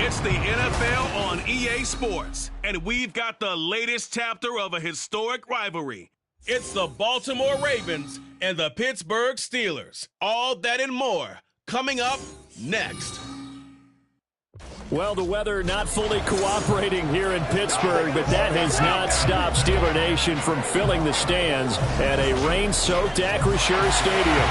It's the NFL on EA Sports, and we've got the latest chapter of a historic rivalry. It's the Baltimore Ravens and the Pittsburgh Steelers. All that and more coming up next. Well, the weather not fully cooperating here in Pittsburgh, but that has not stopped Steeler Nation from filling the stands at a rain-soaked Acrisure Stadium.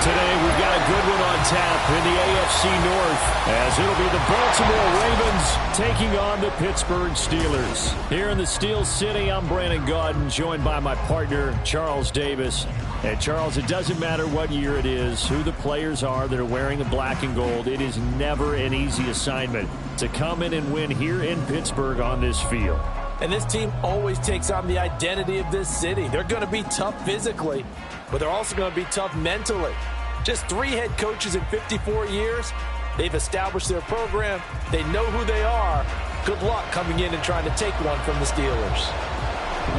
Today, we've got a good one on tap in the AFC North, as it'll be the Baltimore Ravens taking on the Pittsburgh Steelers. Here in the Steel City, I'm Brandon Gaudin, joined by my partner, Charles Davis. And, Charles, it doesn't matter what year it is, who the players are that are wearing the black and gold. It is never an easy assignment to come in and win here in Pittsburgh on this field. And this team always takes on the identity of this city. They're going to be tough physically, but they're also going to be tough mentally. Just 3 head coaches in 54 years. They've established their program. They know who they are. Good luck coming in and trying to take one from the Steelers.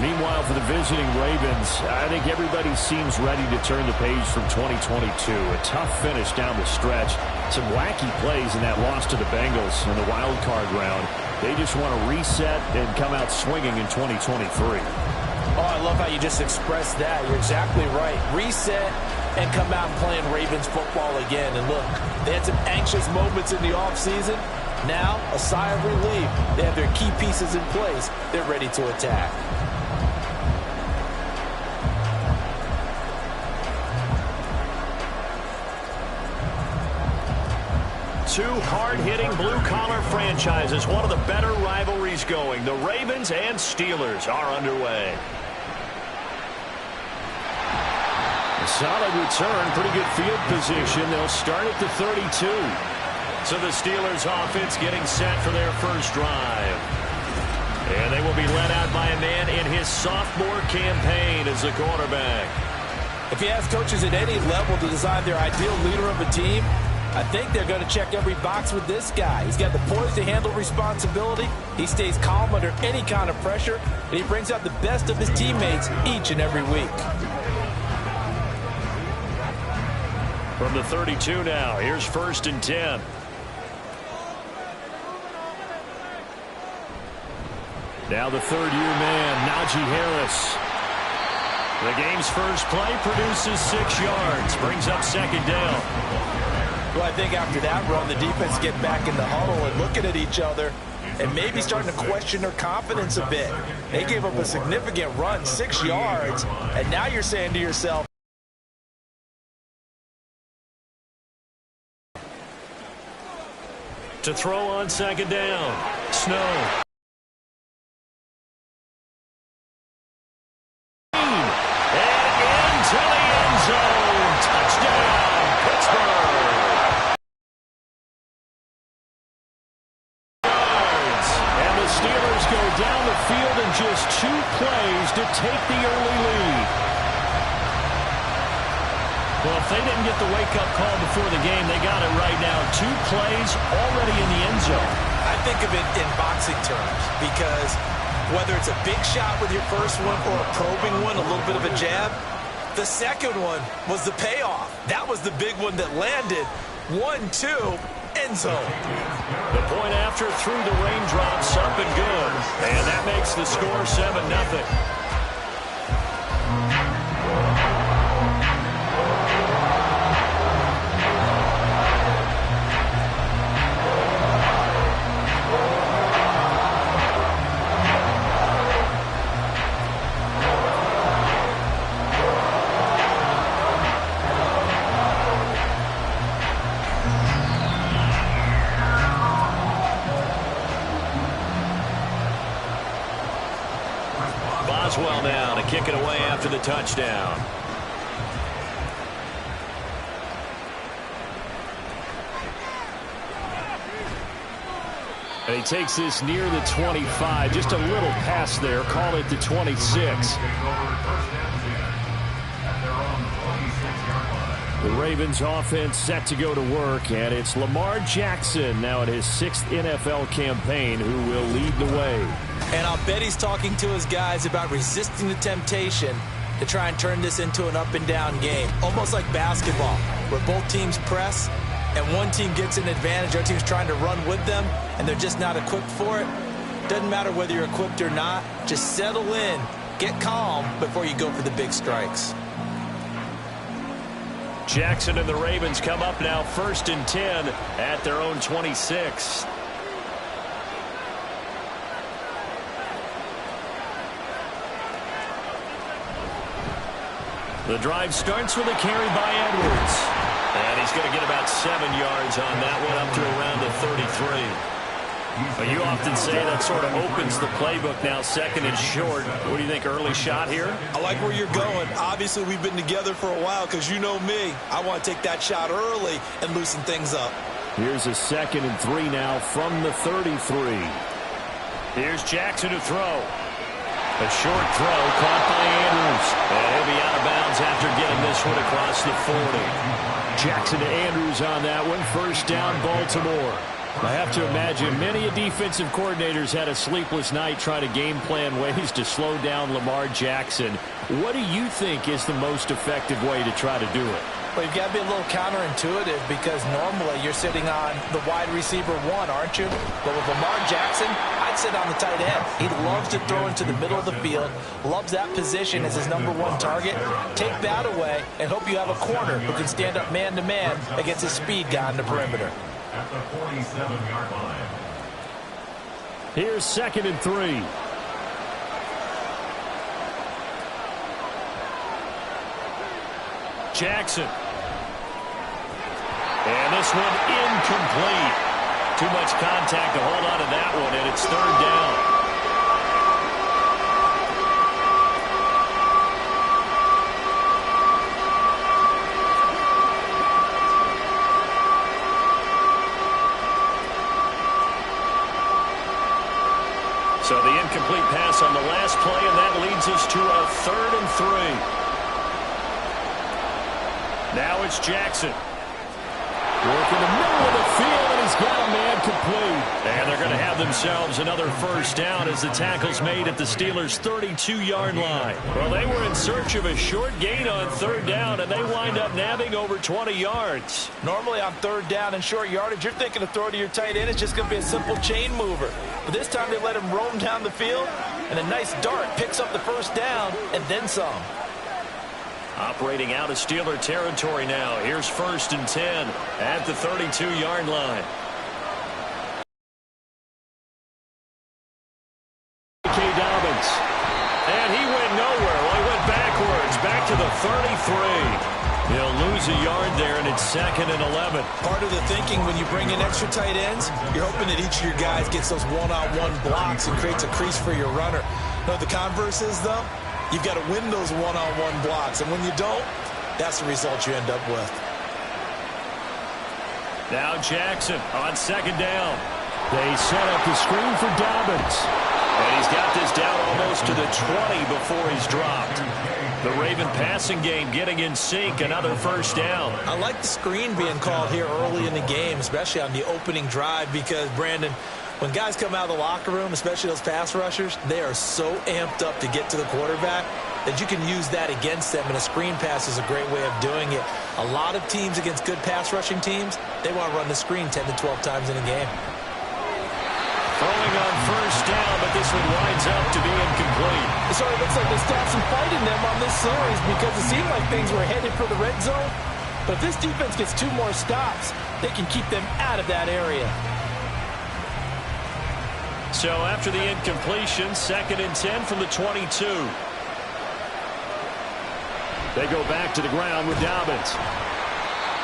Meanwhile, for the visiting Ravens, I think everybody seems ready to turn the page from 2022. A tough finish down the stretch. Some wacky plays in that loss to the Bengals in the wild card round. They just want to reset and come out swinging in 2023. Oh, I love how you just expressed that. You're exactly right. Reset and come out playing Ravens football again. And look, they had some anxious moments in the offseason. Now, a sigh of relief. They have their key pieces in place. They're ready to attack. Two hard-hitting blue-collar franchises, one of the better rivalries going. The Ravens and Steelers are underway. A solid return, pretty good field position. They'll start at the 32. So the Steelers offense getting set for their first drive. And they will be led out by a man in his sophomore campaign as the quarterback. If you ask coaches at any level to design their ideal leader of a team, I think they're going to check every box with this guy. He's got the poise to handle responsibility. He stays calm under any kind of pressure, and he brings out the best of his teammates each and every week. From the 32 now, here's 1st and 10. Now the third-year man, Najee Harris. The game's first play produces 6 yards, brings up 2nd down. Well, I think after that run, the defense get back in the huddle and looking at each other and maybe starting to question their confidence a bit. They gave up a significant run, 6 yards, and now you're saying to yourself, to throw on 2nd down, Snow. And into the end zone. Touchdown, Pittsburgh. Steelers go down the field in just 2 plays to take the early lead. Well, if they didn't get the wake-up call before the game, they got it right now. 2 plays already in the end zone. I think of it in boxing terms because whether it's a big shot with your first one or a probing one, a little bit of a jab, the second one was the payoff. That was the big one that landed. 1-2. End zone. The point after through the raindrops, up and good. And that makes the score 7-0. Boswell now to kick it away after the touchdown. And he takes this near the 25, just a little pass there, call it the 26. The Ravens offense set to go to work, and it's Lamar Jackson now in his 6th NFL campaign who will lead the way. And I'll bet he's talking to his guys about resisting the temptation to try and turn this into an up-and-down game, almost like basketball, where both teams press and one team gets an advantage, the other team's trying to run with them, and they're just not equipped for it, doesn't matter whether you're equipped or not. Just settle in, get calm before you go for the big strikes. Jackson and the Ravens come up now 1st and 10 at their own 26. The drive starts with a carry by Edwards. And he's going to get about 7 yards on that one, up to around the 33. But you often say that sort of opens the playbook now, 2nd and short. What do you think, early shot here? I like where you're going. Obviously, we've been together for a while because you know me. I want to take that shot early and loosen things up. Here's a 2nd and 3 now from the 33. Here's Jackson to throw. A short throw caught by Andrews. And he'll be out of bounds after getting this one across the 40. Jackson to Andrews on that one. 1st down, Baltimore. I have to imagine many defensive coordinators had a sleepless night trying to game plan ways to slow down Lamar Jackson. What do you think is the most effective way to try to do it? Well, you've got to be a little counterintuitive because normally you're sitting on the wide receiver 1, aren't you? But with Lamar Jackson, I'd sit on the tight end. He loves to throw into the middle of the field, loves that position as his #1 target. Take that away and hope you have a corner who can stand up man-to-man against a speed guy on the perimeter. At the 47-yard line. Here's 2nd and 3. Jackson. And this one incomplete. Too much contact to hold on to that one, and it's 3rd down. So the incomplete pass on the last play, and that leads us to a 3rd and 3. Now it's Jackson. Working the middle of the field, and he's got a man complete. And they're going to have themselves another 1st down as the tackle's made at the Steelers' 32-yard line. Well, they were in search of a short gain on 3rd down, and they wind up nabbing over 20 yards. Normally on 3rd down and short yardage, you're thinking to throw to your tight end. It's just going to be a simple chain mover. But this time they let him roam down the field, and a nice dart picks up the 1st down and then some. Operating out of Steeler territory now. Here's 1st and 10 at the 32-yard line. Dobbins. And he went nowhere. Well, he went backwards, back to the 33. He'll lose a yard there, and it's 2nd and 11. Part of the thinking when you bring in extra tight ends, you're hoping that each of your guys gets those one-on-one blocks and creates a crease for your runner. No, the converse is, though, you've got to win those one-on-one blocks, and when you don't, that's the result you end up with. Now Jackson on 2nd down. They set up the screen for Dobbins. And he's got this down almost to the 20 before he's dropped. The Raven passing game getting in sync, another 1st down. I like the screen being called here early in the game, especially on the opening drive, because, Brandon, when guys come out of the locker room, especially those pass rushers, they are so amped up to get to the quarterback that you can use that against them, and a screen pass is a great way of doing it. A lot of teams against good pass rushing teams, they want to run the screen 10 to 12 times in a game. Throwing on 1st down, but this one winds up to be incomplete. It sort of looks like they stopped some fight in them on this series because it seemed like things were headed for the red zone. But if this defense gets 2 more stops, they can keep them out of that area. So after the incompletion, 2nd and 10 from the 22. They go back to the ground with Dobbins.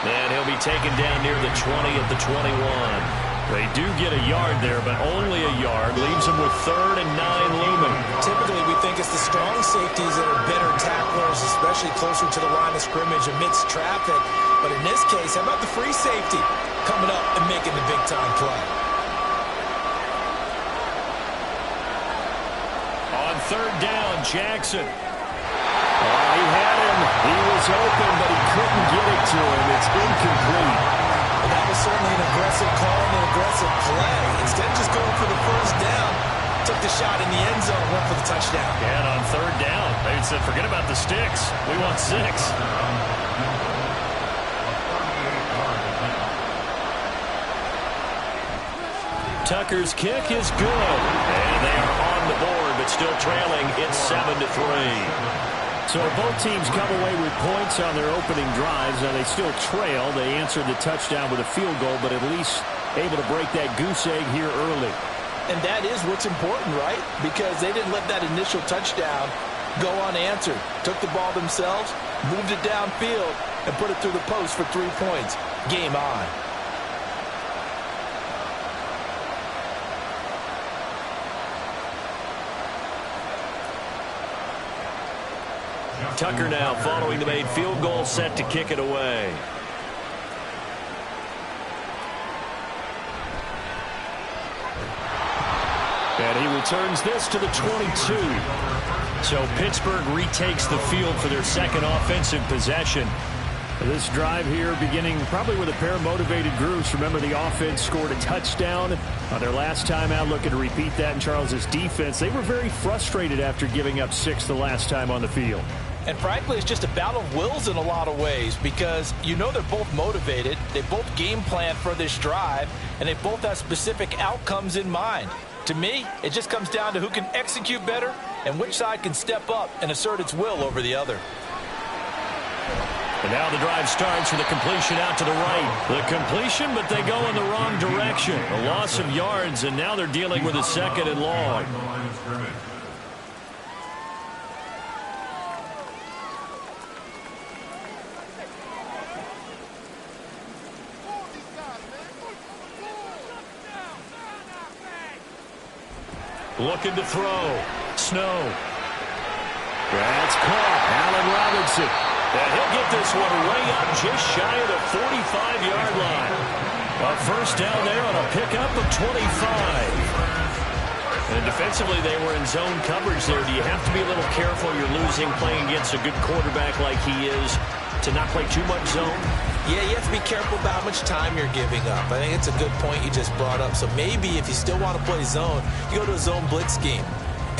And he'll be taken down near the 20 at the 21. They do get a yard there, but only a yard. Leaves them with 3rd and 9 looming. Typically, we think it's the strong safeties that are better tacklers, especially closer to the line of scrimmage amidst traffic. But in this case, how about the free safety coming up and making the big-time play? On 3rd down, Jackson. He had him. He was open, but he couldn't get it to him. It's incomplete. And that was certainly an aggressive call and an aggressive play. Instead of just going for the 1st down, took the shot in the end zone, went for the touchdown. And on 3rd down, they said, forget about the sticks. We want 6. Tucker's kick is good. And they are on the board, but still trailing. It's 7-3. So both teams come away with points on their opening drives. Now they still trail. They answered the touchdown with a field goal, but at least able to break that goose egg here early. And that is what's important, right? Because they didn't let that initial touchdown go unanswered. Took the ball themselves, moved it downfield, and put it through the post for 3 points. Game on. Tucker now following the made field goal, set to kick it away. And he returns this to the 22. So Pittsburgh retakes the field for their second offensive possession. This drive here beginning probably with a pair of motivated groups. Remember, the offense scored a touchdown on their last time out, looking to repeat that in Charles's defense. They were very frustrated after giving up 6 the last time on the field. And frankly, it's just a battle of wills in a lot of ways because you know they're both motivated. They both game plan for this drive, and they both have specific outcomes in mind. To me, it just comes down to who can execute better and which side can step up and assert its will over the other. And now the drive starts with a completion out to the right. The completion, but they go in the wrong direction. A loss of yards, and now they're dealing with a second and long. Looking to throw. Snow. That's caught. Allen Robinson. And he'll get this one way up just shy of the 45-yard line. A first down there on a pickup of 25. And defensively, they were in zone coverage there. Do you have to be a little careful? You're losing playing against a good quarterback like he is to not play too much zone? Yeah, you have to be careful about how much time you're giving up. I think it's a good point you just brought up. So maybe if you still want to play zone, you go to a zone blitz scheme.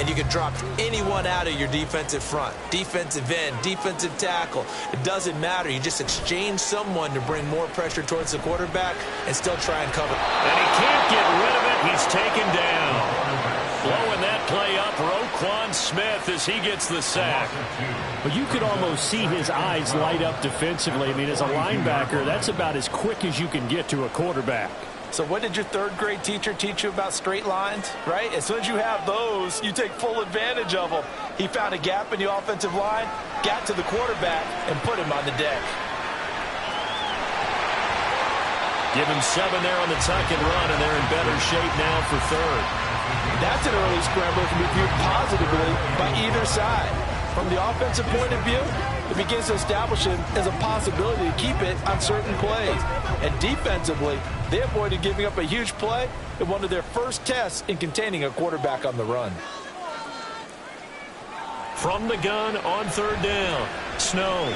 And you can drop anyone out of your defensive front. Defensive end, defensive tackle. It doesn't matter. You just exchange someone to bring more pressure towards the quarterback and still try and cover. And he can't get rid of it. He's taken down. Blowing that play up, Roquan Smith as he gets the sack. But you could almost see his eyes light up defensively. I mean, as a linebacker, that's about as quick as you can get to a quarterback. So what did your third-grade teacher teach you about straight lines, right? As soon as you have those, you take full advantage of them. He found a gap in the offensive line, got to the quarterback, and put him on the deck. Give him 7 there on the tuck and run, and they're in better shape now for third. That's an early scramble that can be viewed positively by either side. From the offensive point of view, it begins to establish it as a possibility to keep it on certain plays. And defensively, they avoided giving up a huge play in one of their first tests in containing a quarterback on the run. From the gun on third down, Snow.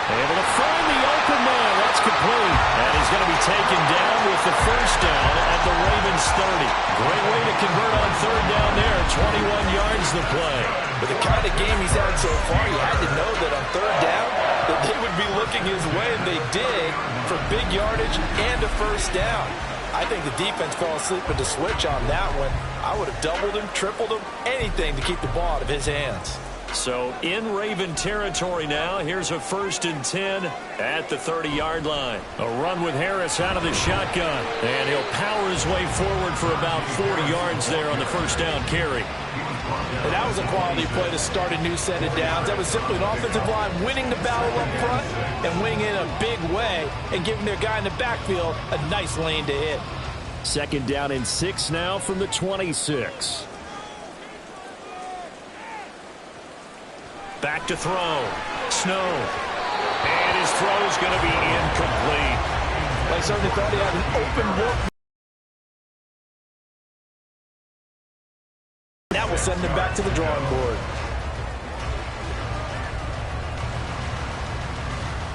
Able to find the open man. That's complete. And he's going to be taken down with the first down at the Ravens 30. Great way to convert on third down there. 21 yards the play. With the kind of game he's had so far, you had to know that on third down that they would be looking his way, and they did, for big yardage and a first down. I think the defense fell asleep with the switch on that one. I would have doubled him, tripled him, anything to keep the ball out of his hands. So in Raven territory now. Here's a 1st and 10 at the 30-yard line. A run with Harris out of the shotgun. And he'll power his way forward for about 40 yards there on the first down carry. And that was a quality play to start a new set of downs. That was simply an offensive line winning the battle up front and winning in a big way and giving their guy in the backfield a nice lane to hit. 2nd down and 6 now from the 26. Back to throw. Snow. And his throw is going to be incomplete. I certainly thought he had an open look. That will send him back to the drawing board.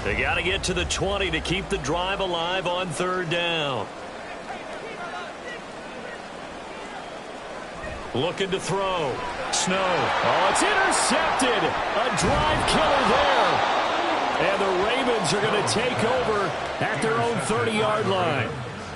They got to get to the 20 to keep the drive alive on third down. Looking to throw. Snow. Oh, it's intercepted. A drive killer there. And the Ravens are going to take over at their own 30-yard line.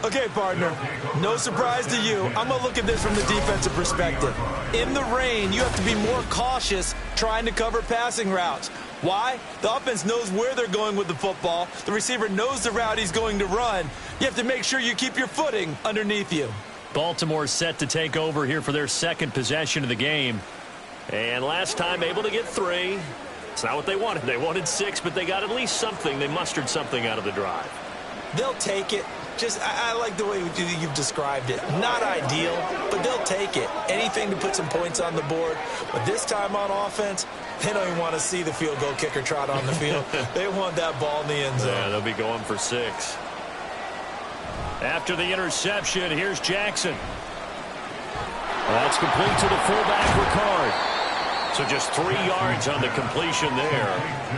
Okay, partner, no surprise to you. I'm going to look at this from the defensive perspective. In the rain, you have to be more cautious trying to cover passing routes. Why? The offense knows where they're going with the football. The receiver knows the route he's going to run. You have to make sure you keep your footing underneath you. Baltimore set to take over here for their second possession of the game. And last time able to get 3. It's not what they wanted. They wanted 6, but they got at least something. They mustered something out of the drive. They'll take it. I like the way you've described it. Not ideal, but they'll take it. Anything to put some points on the board. But this time on offense, they don't even want to see the field goal kicker trot on the field. They want that ball in the end zone. Yeah, they'll be going for 6. After the interception, here's Jackson. That's complete to the fullback, Ricard. So just 3 yards on the completion there,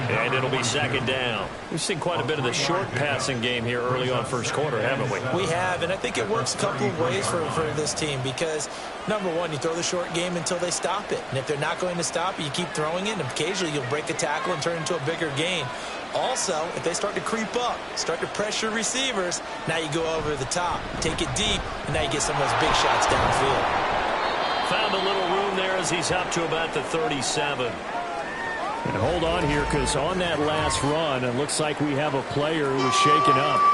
and it'll be second down. We've seen quite a bit of the short passing game here early on first quarter, haven't we? We have, and I think it works a couple of ways for this team because, number one, you throw the short game until they stop it. And if they're not going to stop it, you keep throwing it, and occasionally you'll break a tackle and turn it into a bigger gain. Also, if they start to creep up, start to pressure receivers, now you go over the top, take it deep, and now you get some of those big shots downfield. Found a little room there as he's up to about the 37. And hold on here, because on that last run, it looks like we have a player who is shaken up.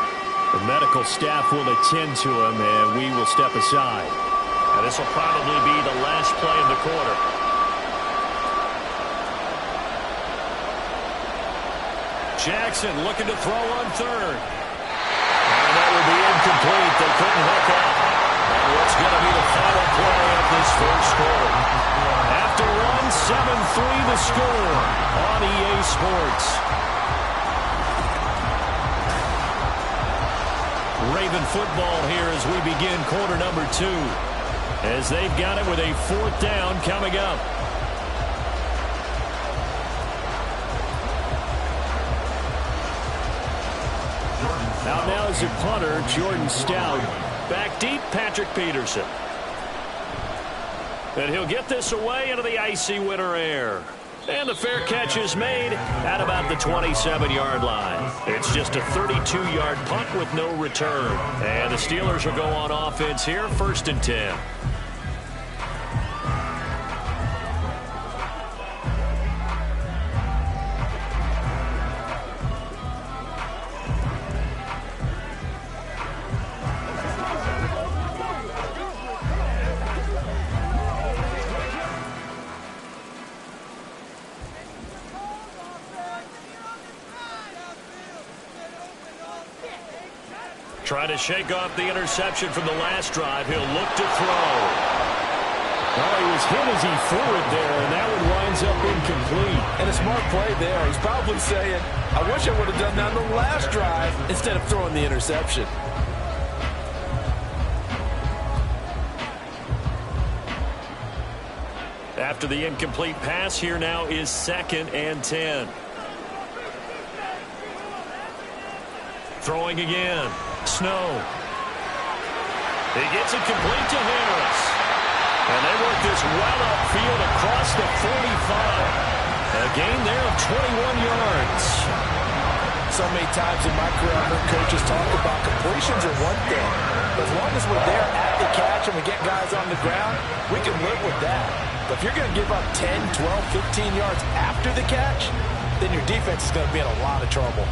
The medical staff will attend to him, and we will step aside. And this will probably be the last play of the quarter. Jackson looking to throw on third. And that will be incomplete. They couldn't hook up. And what's going to be the final play of this first quarter? After one, 7-3 the score on EA Sports. Raven football here as we begin quarter number 2. As they've got it with a 4th down coming up. Out now is the punter, Jordan Stout. Back deep, Patrick Peterson. And he'll get this away into the icy winter air. And the fair catch is made at about the 27-yard line. It's just a 32-yard punt with no return. And the Steelers will go on offense here, 1st and 10. Trying to shake off the interception from the last drive. He'll look to throw. Oh, he was hit as he threw it there, and that one winds up incomplete. And a smart play there. He's probably saying, I wish I would have done that on the last drive instead of throwing the interception. After the incomplete pass, here now is 2nd and 10. Throwing again. Snow. He gets it complete to Harris. And they work this well upfield across the 45. A gain there of 21 yards. So many times in my career, I've heard coaches talk about completions are one thing. As long as we're there at the catch and we get guys on the ground, we can live with that. But if you're going to give up 10, 12, 15 yards after the catch, then your defense is going to be in a lot of trouble.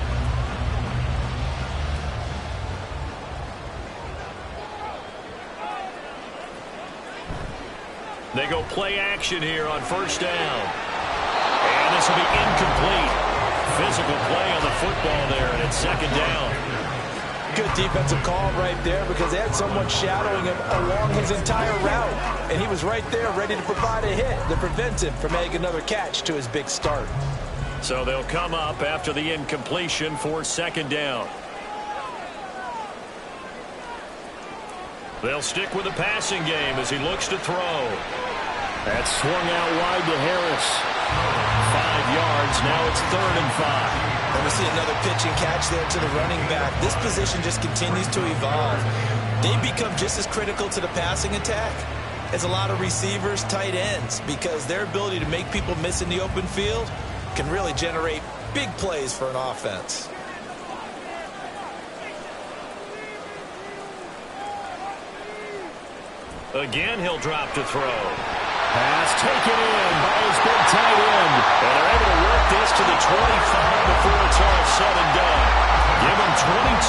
They go play action here on 1st down. And this will be incomplete. Physical play on the football there, and it's 2nd down. Good defensive call right there because they had someone shadowing him along his entire route. And he was right there ready to provide a hit to prevent him from making another catch to his big start. So they'll come up after the incompletion for 2nd down. They'll stick with the passing game as he looks to throw. That's swung out wide to Harris. 5 yards. Now it's 3rd and 5. And we see another pitch and catch there to the running back. This position just continues to evolve. They become just as critical to the passing attack as a lot of receivers, tight ends, because their ability to make people miss in the open field can really generate big plays for an offense. Again, he'll drop to throw. Pass taken in by his big tight end. And they're able to work this to the 25 before it's all said and done. Give him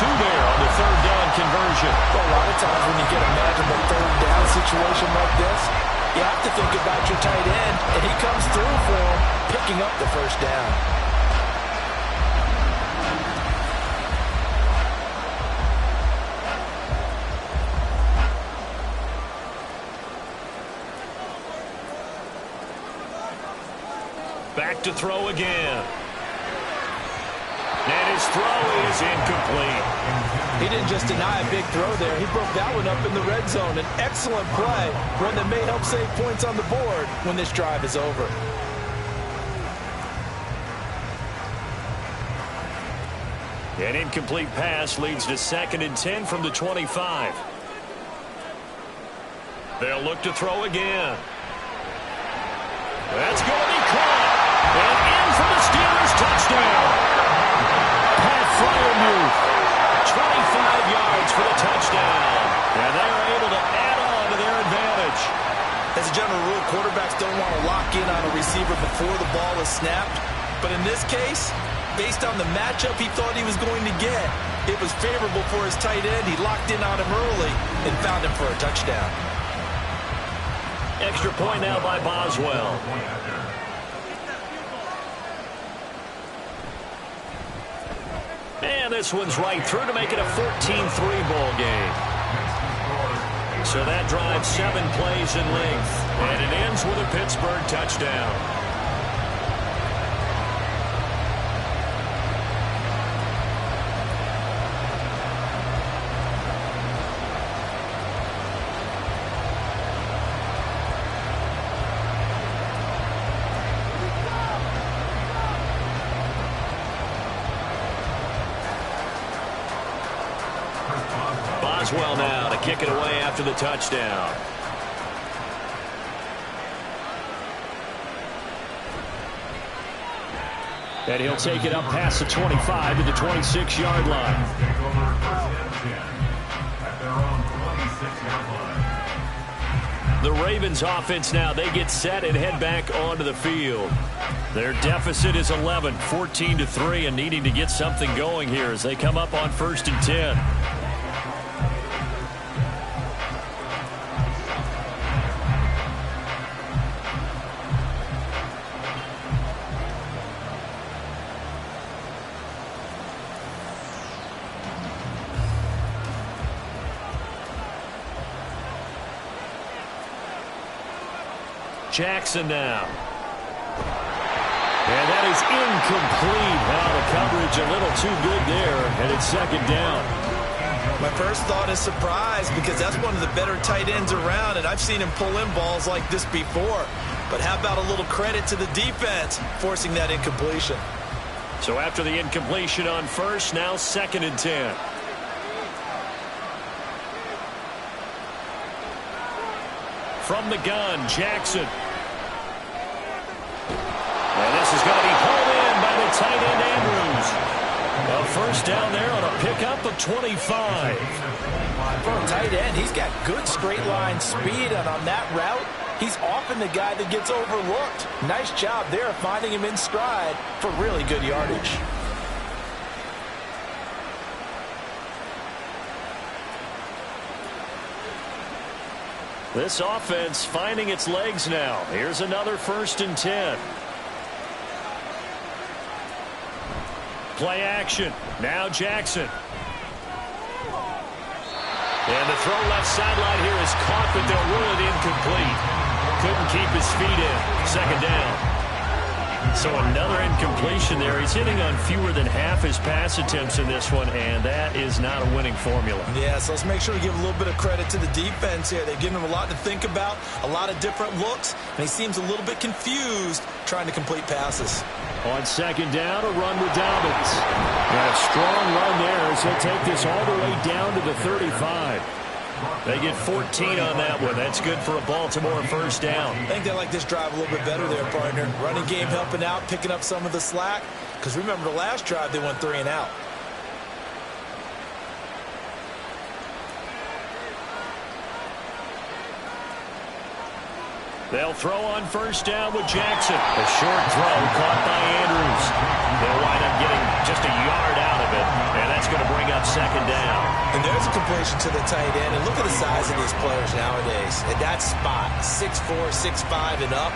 22 there on the third down conversion. Well, a lot of times when you get a magical third down situation like this, you have to think about your tight end, and he comes through for him, picking up the first down. Back to throw again. And his throw is incomplete. He didn't just deny a big throw there. He broke that one up in the red zone. An excellent play, one that may help save points on the board when this drive is over. An incomplete pass leads to 2nd and 10 from the 25. They'll look to throw again. That's going to be caught. And in for the Steelers touchdown. Pat Fryermuth, 25 yards for the touchdown. And they are able to add on to their advantage. As a general rule, quarterbacks don't want to lock in on a receiver before the ball is snapped. But in this case, based on the matchup he thought he was going to get, it was favorable for his tight end. He locked in on him early and found him for a touchdown. Extra point now by Boswell. And this one's right through to make it a 14-3 ball game. So that drives 7 plays in length. And it ends with a Pittsburgh touchdown. Boswell now to kick it away after the touchdown. And he'll take it up past the 25 to the 26-yard line. The Ravens offense now, they get set and head back onto the field. Their deficit is 11, 14-3, and needing to get something going here as they come up on 1st and 10. Jackson now. And that is incomplete. Now the coverage a little too good there, and it's 2nd down. My first thought is surprise because that's one of the better tight ends around, and I've seen him pull in balls like this before. But how about a little credit to the defense forcing that incompletion? So after the incompletion on 1st, now 2nd and 10. From the gun, Jackson. And this is going to be pulled in by the tight end, Andrews. A 1st down there on a pickup of 25. For a tight end, he's got good straight line speed, and on that route, he's often the guy that gets overlooked. Nice job there finding him in stride for really good yardage. This offense finding its legs now. Here's another 1st and 10. Play action. Now Jackson. And the throw left sideline here is caught, but they'll rule it incomplete. Couldn't keep his feet in. 2nd down. So another incompletion there. He's hitting on fewer than half his pass attempts in this one, and that is not a winning formula. Yeah, so let's make sure we give a little bit of credit to the defense here. They've given him a lot to think about, a lot of different looks, and he seems a little bit confused trying to complete passes. On 2nd down, a run with Dobbins. And a strong run there as he'll take this all the way down to the 35. They get 14 on that one. That's good for a Baltimore 1st down. I think they like this drive a little bit better there, partner. Running game helping out, picking up some of the slack. Because remember the last drive, they went 3 and out. They'll throw on first down with Jackson. A short throw caught by Andrews. They'll wind up getting just a yard out of it, and that's going to bring up second down. And there's a completion to the tight end. And look at the size of these players nowadays. At that spot, 6'4", 6'5", and up.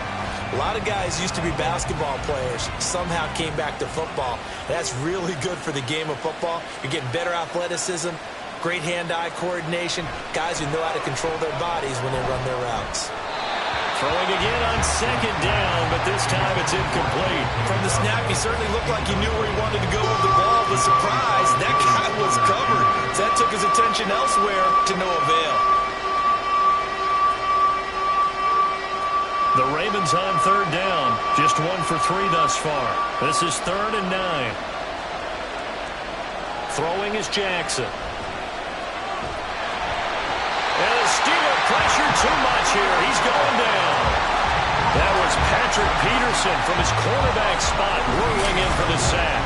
A lot of guys used to be basketball players, somehow came back to football. That's really good for the game of football. You're getting better athleticism, great hand-eye coordination, guys who know how to control their bodies when they run their routes. Throwing again on second down, but this time it's incomplete. From the snap, he certainly looked like he knew where he wanted to go with the ball, but surprise, that guy was covered. So that took his attention elsewhere to no avail. The Ravens on third down, just 1 for 3 thus far. This is 3rd and 9. Throwing is Jackson. And the Steeler pressure too much here. He's going down. That was Patrick Peterson from his quarterback spot whirling in for the sack.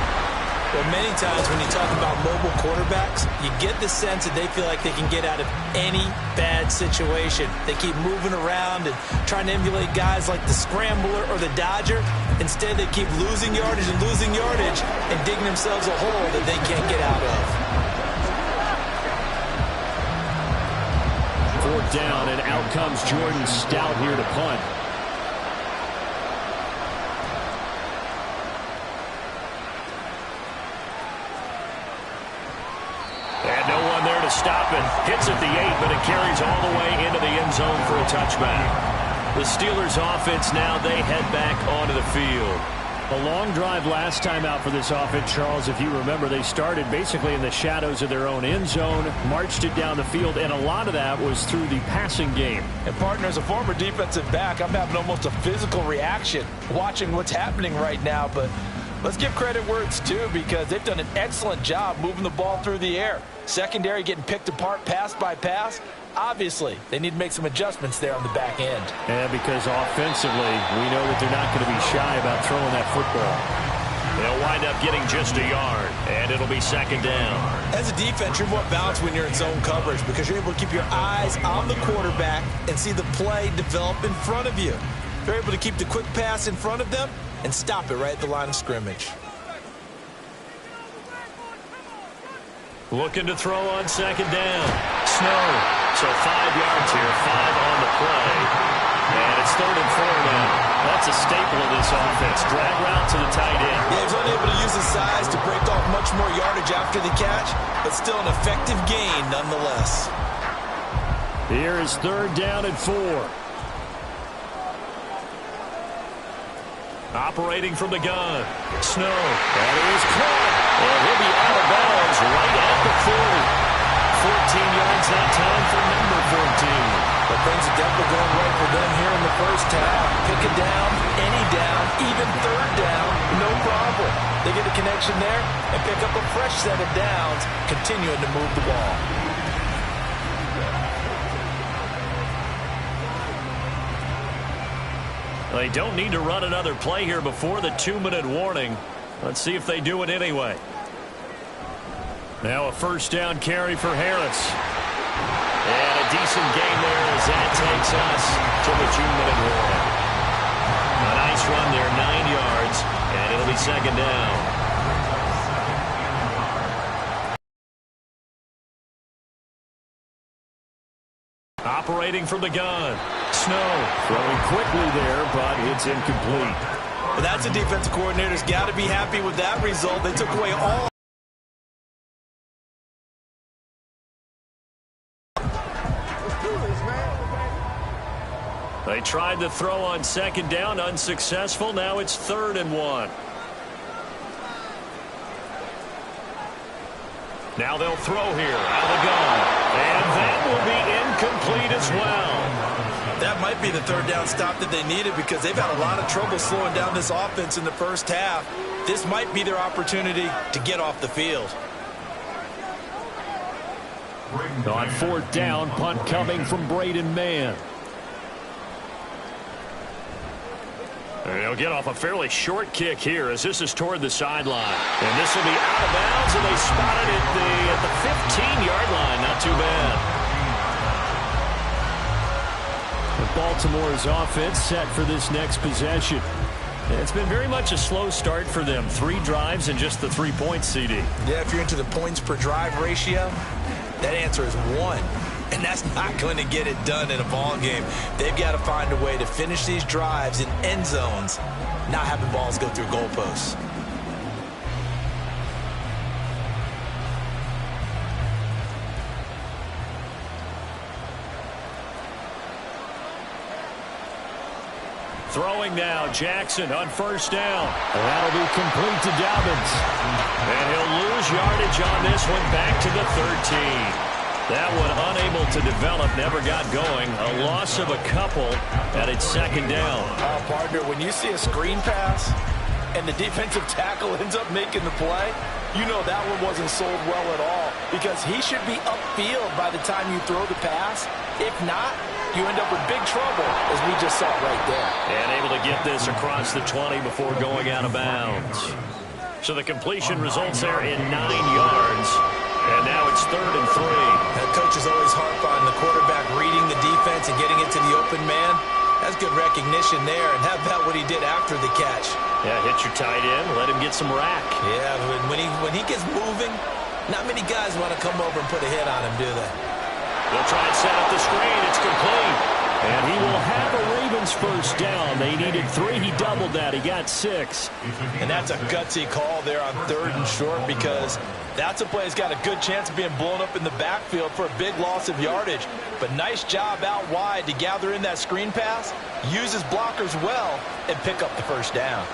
Well, many times when you talk about mobile quarterbacks, you get the sense that they feel like they can get out of any bad situation. They keep moving around and trying to emulate guys like the Scrambler or the Dodger. Instead, they keep losing yardage and digging themselves a hole that they can't get out of. 4th down, and out comes Jordan Stout here to punt. And no one there to stop it. Hits at the 8, but it carries all the way into the end zone for a touchback. The Steelers offense now, they head back onto the field. A long drive last time out for this offense, Charles. If you remember, they started basically in the shadows of their own end zone, marched it down the field, and a lot of that was through the passing game. And, partner, as a former defensive back, I'm having almost a physical reaction watching what's happening right now. But let's give credit where it's due, because they've done an excellent job moving the ball through the air. Secondary getting picked apart pass by pass. Obviously, they need to make some adjustments there on the back end. Yeah, because offensively, we know that they're not going to be shy about throwing that football. They'll wind up getting just a yard, and it'll be second down. As a defense, you're more balanced when you're in zone coverage, because you're able to keep your eyes on the quarterback and see the play develop in front of you. You're able to keep the quick pass in front of them and stop it right at the line of scrimmage. Looking to throw on second down. Snow. So 5 yards here, 5 on the play. And it's 3rd and 4 now. That's a staple of this offense. Drag route to the tight end. Yeah, he was unable to use his size to break off much more yardage after the catch, but still an effective gain nonetheless. Here is 3rd down and 4. Operating from the gun. Snow. That is caught. And he'll be out of bounds right at the 40. 14 yards that time for number 14. But things are definitely going right for them here in the first half. Pick a down, any down, even 3rd down, no problem. They get a connection there and pick up a fresh set of downs, continuing to move the ball. They don't need to run another play here before the 2-minute warning. Let's see if they do it anyway. Now a first down carry for Harris. And a decent gain there as that takes us to the 2-minute warning. A nice run there, 9 yards, and it'll be second down. Operating from the gun. Snow throwing quickly there, but it's incomplete. But that's a defensive coordinator's got to be happy with that result. They took away all. They tried to throw on second down, unsuccessful. Now it's 3rd and 1. Now they'll throw here out of the gun. And that will be incomplete as well. That might be the 3rd down stop that they needed, because they've had a lot of trouble slowing down this offense in the first half. This might be their opportunity to get off the field. On 4th down, punt coming from Braden Mann. And they'll get off a fairly short kick here as this is toward the sideline. And this will be out of bounds, and they spotted it at the 15-yard line. Not too bad. Baltimore's offense set for this next possession. It's been very much a slow start for them. 3 drives and just the 3 points, CD. Yeah, if you're into the points per drive ratio, that answer is 1. And that's not going to get it done in a ball game. They've got to find a way to finish these drives in end zones, not having balls go through goalposts. Throwing now, Jackson on first down. And that'll be complete to Dobbins. And he'll lose yardage on this one back to the 13. That one unable to develop, never got going. A loss of a couple, and it's second down. Partner, when you see a screen pass and the defensive tackle ends up making the play, you know that one wasn't sold well at all, because he should be upfield by the time you throw the pass. If not, you end up with big trouble, as we just saw right there. And able to get this across the 20 before going out of bounds. So the completion results there in 9 yards. And now it's 3rd and 3. Coaches always harp on the quarterback reading the defense and getting it to the open man. That's good recognition there. And how about what he did after the catch? Yeah, hit your tight end, let him get some rack. Yeah, when he gets moving, not many guys want to come over and put a hit on him, do they? They'll try and set up the screen. It's complete. And he will have a Ravens first down. They needed 3. He doubled that. He got 6. And that's a gutsy call there on 3rd and short, because that's a play that's got a good chance of being blown up in the backfield for a big loss of yardage. But nice job out wide to gather in that screen pass, use his blockers well, and pick up the first down.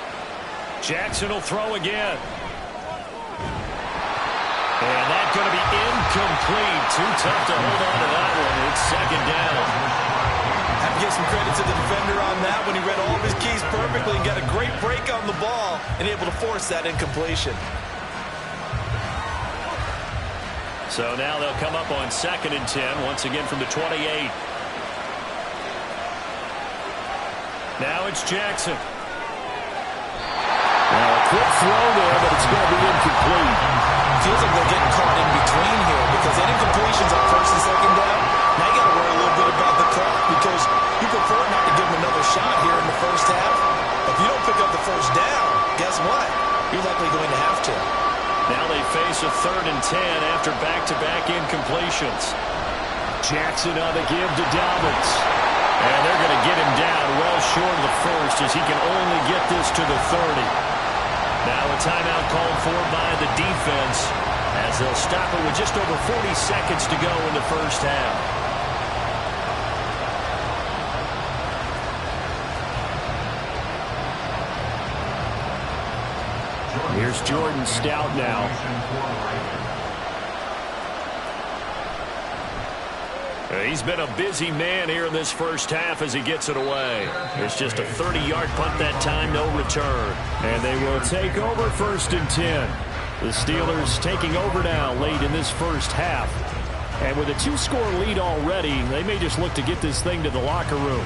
Jackson will throw again. And that's going to be incomplete. Too tough to hold on to that one. It's second down. Have to give some credit to the defender on that when he read all of his keys perfectly and got a great break on the ball and able to force that incompletion. So now they'll come up on 2nd and 10, once again from the 28. Now it's Jackson. Now a quick throw there, but it's going to be incomplete. Feels like they're getting caught in between here, because that incompletion's on 1st and 2nd down. Now you got to worry a little bit about the clock, because you prefer not to give him another shot here in the first half. If you don't pick up the first down, guess what? You're likely going to have to. Now they face a 3rd and 10 after back-to-back incompletions. Jackson on the give to Dobbins. And they're going to get him down well short of the first, as he can only get this to the 30. Now a timeout called for by the defense, as they'll stop it with just over 40 seconds to go in the first half. Here's Jordan Stout now. He's been a busy man here in this first half as he gets it away. It's just a 30-yard punt that time, no return. And they will take over 1st and 10. The Steelers taking over now late in this first half. And with a 2-score lead already, they may just look to get this thing to the locker room.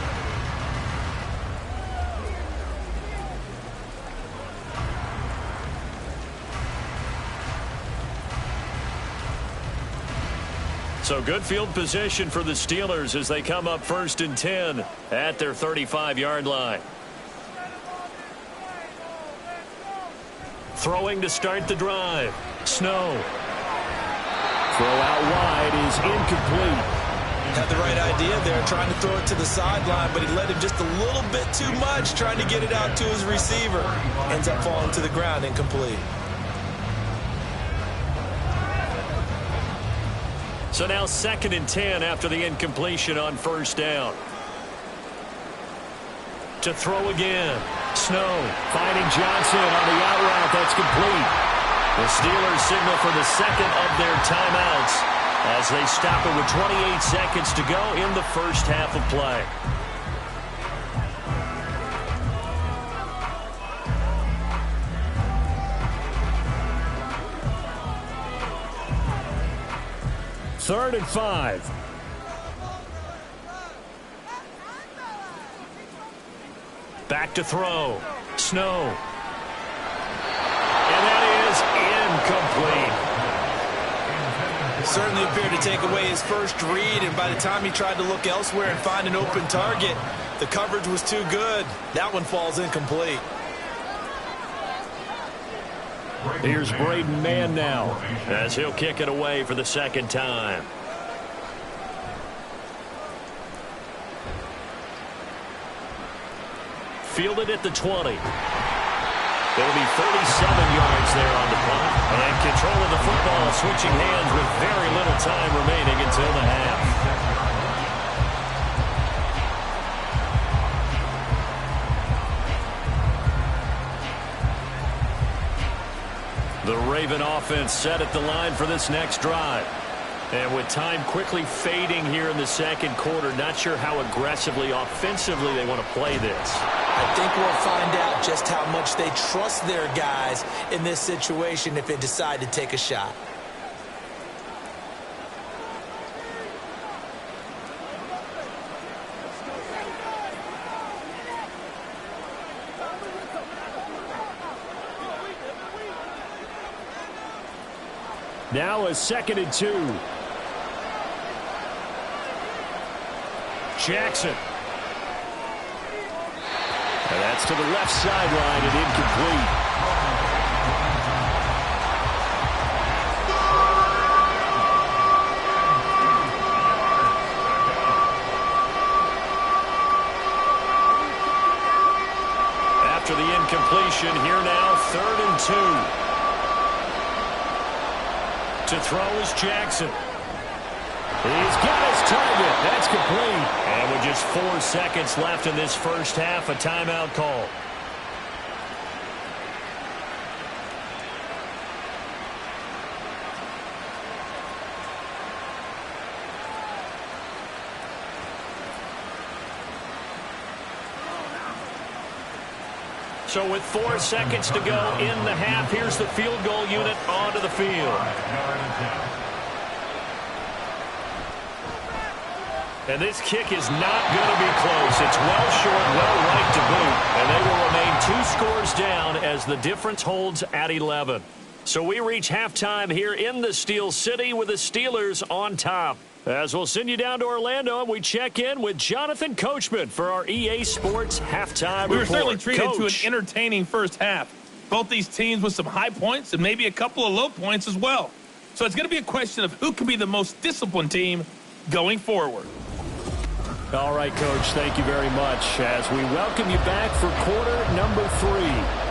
So good field position for the Steelers as they come up 1st and 10 at their 35-yard line. Throwing to start the drive. Snow. Throw out wide is incomplete. Had the right idea there, trying to throw it to the sideline, but he let him just a little bit too much, trying to get it out to his receiver. Ends up falling to the ground, incomplete. So now 2nd and 10 after the incompletion on 1st down. To throw again. Snow finding Johnson on the out route. That's complete. The Steelers signal for the 2nd of their timeouts as they stop it with 28 seconds to go in the first half of play. Third and 5. Back to throw. Snow. And that is incomplete. Certainly appeared to take away his first read, and by the time he tried to look elsewhere and find an open target, the coverage was too good. That one falls incomplete. Here's Braden Mann now, as he'll kick it away for the second time. Fielded at the 20. It'll be 37 yards there on the punt. And control of the football switching hands with very little time remaining until the half. The Raven offense set at the line for this next drive. And with time quickly fading here in the second quarter, not sure how aggressively, offensively they want to play this. I think we'll find out just how much they trust their guys in this situation if they decide to take a shot. Now a 2nd and 2. Jackson. And that's to the left sideline and incomplete. After the incompletion, here now 3rd and 2. To throw is Jackson. He's got his target. That's complete. And with just 4 seconds left in this first half, a timeout call. So with 4 seconds to go in the half, here's the field goal unit onto the field. And this kick is not going to be close. It's well short, well right to boot. And they will remain 2 scores down as the difference holds at 11. So we reach halftime here in the Steel City with the Steelers on top. As we'll send you down to Orlando, and we check in with Jonathan Coachman for our EA Sports halftime report. We were certainly treated Coach. to an entertaining first half. Both these teams with some high points and maybe a couple of low points as well. So it's going to be a question of who can be the most disciplined team going forward. All right, Coach, thank you very much as we welcome you back for quarter number 3.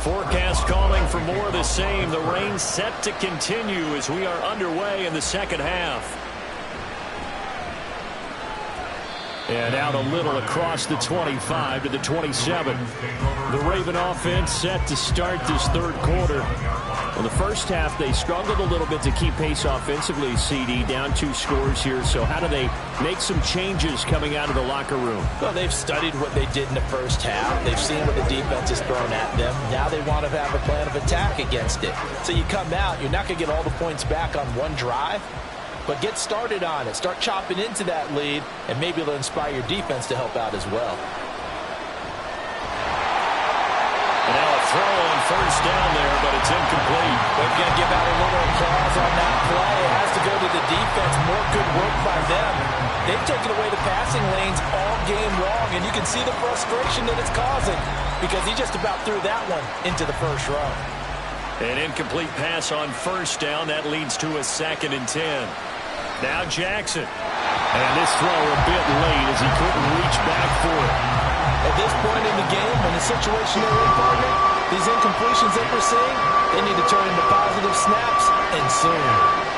Forecast calling for more of the same. The rain set to continue as we are underway in the second half. And out a little across the 25 to the 27. The Raven offense set to start this third quarter. In the first half, they struggled a little bit to keep pace offensively, CD, down 2 scores here. So how do they make some changes coming out of the locker room? Well, they've studied what they did in the first half. They've seen what the defense has thrown at them. Now they want to have a plan of attack against it. So you come out, you're not going to get all the points back on one drive, but get started on it. Start chopping into that lead, and maybe it'll inspire your defense to help out as well. And now a throw on first down there, but it's incomplete. They're going to give out a little applause on that play. It has to go to the defense. More good work by them. They've taken away the passing lanes all game long, and you can see the frustration that it's causing because he just about threw that one into the first row. An incomplete pass on first down. That leads to a 2nd and 10. Now Jackson. And this throw a bit late as he couldn't reach back for it. At this point in the game, in the situation they're in, partner, These incompletions that we're seeing, they need to turn into positive snaps, and soon.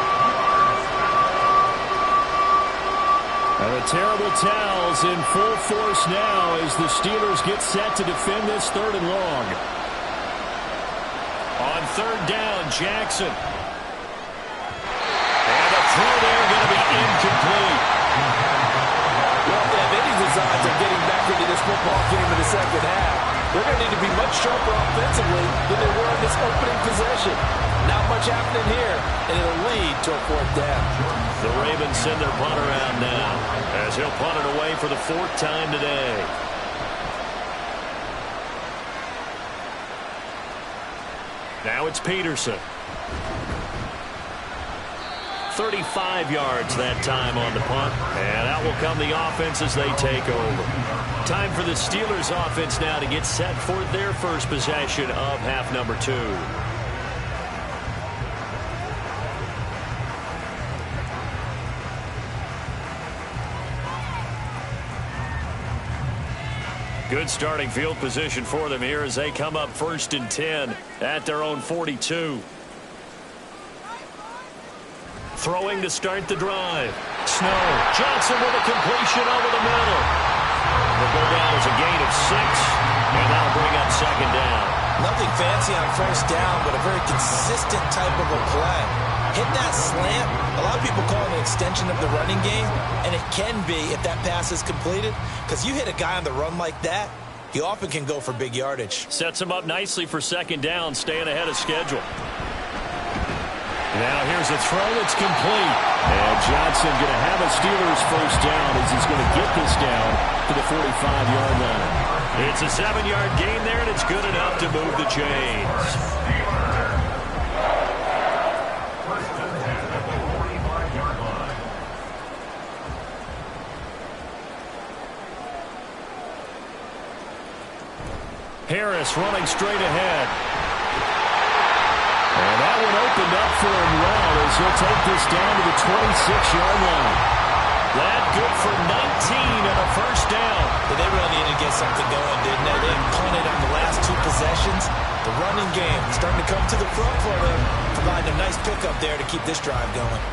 And the terrible towels in full force now as the Steelers get set to defend this 3rd and long. On 3rd down, Jackson. And the throw there going to be incomplete. Well, if they have any designs of getting back into this football game in the second half, they're going to need to be much sharper offensively than they were in this opening possession. Not much happening here, and it'll lead to a 4th down. The Ravens send their punt around now as he'll punt it away for the 4th time today. Now it's Peterson. 35 yards that time on the punt, and out will come the offense as they take over. Time for the Steelers offense now to get set for their first possession of half number 2. Good starting field position for them here as they come up 1st and 10 at their own 42. Throwing to start the drive. Snow. Johnson with a completion over the middle. Will go down as a gain of 6, and that'll bring up 2nd down. Nothing fancy on 1st down, but a very consistent type of a play. Hit that slant. A lot of people call it an extension of the running game, and it can be if that pass is completed, because you hit a guy on the run like that, he often can go for big yardage. Sets him up nicely for 2nd down, staying ahead of schedule. Now here's a throw that's complete. And Johnson going to have a Steelers 1st down as he's going to get this down to the 45-yard line. It's a 7-yard gain there, and it's good enough to move the chains. Harris running straight ahead. And that one opened up for him well as he'll take this down to the 26-yard line. That good for 19 and a 1st down. But they really needed to get something going, didn't they? They punted on the last 2 possessions. The running game starting to come to the front for them, providing a nice pickup there to keep this drive going.